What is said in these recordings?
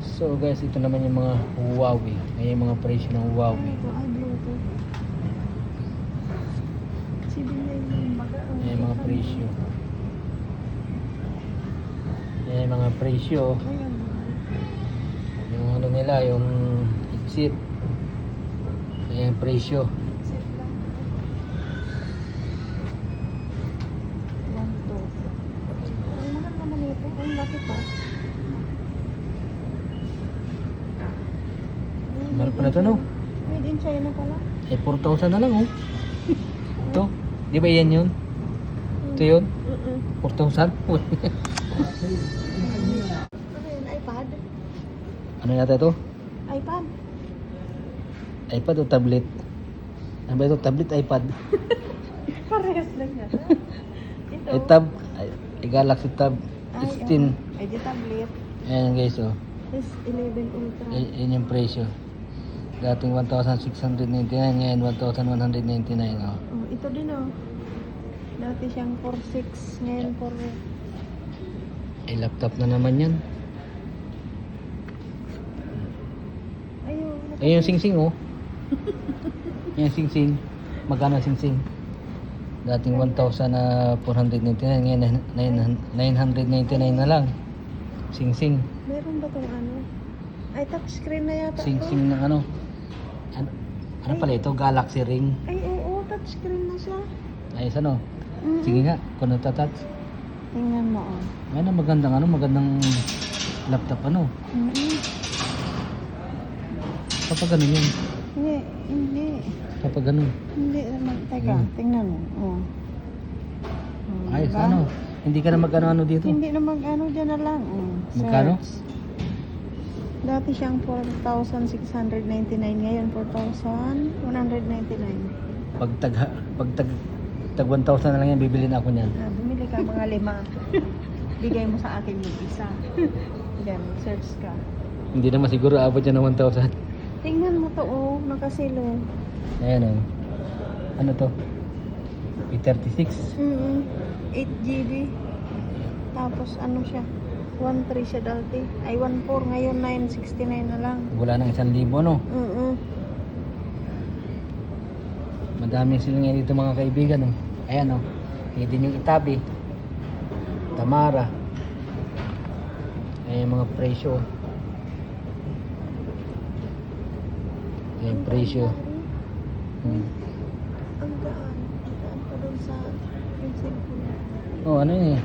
So guys, ito naman yung mga Huawei. Ayan yung mga presyo ng Huawei. Ito ay Bluetooth. 799. Ayan yung mga presyo. Ayan yung mga presyo. Ayan. Yung ano nila, yung headset. Ayan yung presyo. Set lang. 1, 2. Ay, mahal naman ito. Ang laki pa. Mahal pala ito, no? Made in China pala. Eh, 4,000 na lang, oh. Ito. Di ba yan yun? Ito yun? 4,000? Ano yun? iPad? Ano yata ito? iPad? iPad o tablet? Ano ba ito? Tablet, iPad? Parehas lang yan. Ito. Ay, tab. Ay, Galaxy Tab S10. Ay, di tablet. Ayan guys, oh. S11 Ultra. Yun yung presyo. Dating 1,699, ngayon 1,199, oh. Oh, ito din oh. Dati siyang 4.6, ngayon 4. Ay, laptop na naman yan. Ayun. Ayun yung sing-sing, oh. Yan yung sing-sing. Magkano sing-sing? Dating 1,499, ngayon 999 na lang. Sing-sing. Meron ba tong ano? Ay, touchscreen na yata to. Sing-sing ng ano. Ano pala ito? Galaxy Ring. Ay, oo, touchscreen na siya. Ayos ano? Sige nga, kung nagtatouch. Tingnan mo oh. Ayun, magandang laptop ano. Kapag ganun yun. Hindi. Kapag ganun. Hindi naman. Teka, tingnan mo. Oh. Ayos Diba? ano. Hindi ka na mag-ano dito. Hindi na mag-ano dyan na lang. Magkano? Search. Dati siyang 4,699. Ngayon 4,199. Pag tag 1,000 na lang yan, bibili na ako niyan. Bumili ka mga 5. Bigay mo sa akin yung isa. Then, search ka. Hindi naman siguro abot yan ng 1,000. Tingnan mo to, oh. Nakasilo. Ayan oh. Ano to? P36. 8 GB. Tapos, ano siya? 1.3 siya dati. Ay, 1.4. Ngayon, 969 na lang. Wala nang 1,000 no? Madami sila ngayon dito mga kaibigan oh. Ayan oh. Ayan din yung Itabi. Tamara. Ayan yung mga presyo. Ayan yung presyo. Ang gaan. Gaan pa doon sa yung cellphone. Oh, ano yun eh.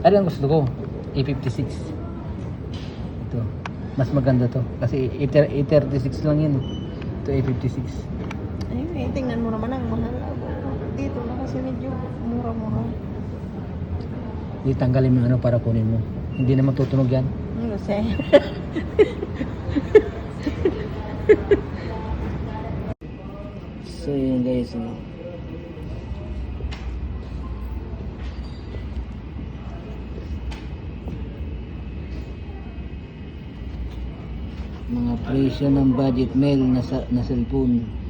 Ano ang gusto ko? A56. Ito. Mas maganda to. Kasi A36 lang yun. Ito A56. Ayun eh, tingnan mo naman ang mahal. Dito na kasi medyo mura-mura. Di tanggalin mo ano para kunin mo. Hindi naman tutunog yan. Kasi. So yun guys. Ano. Mga presyo ng budget mail na cellphone.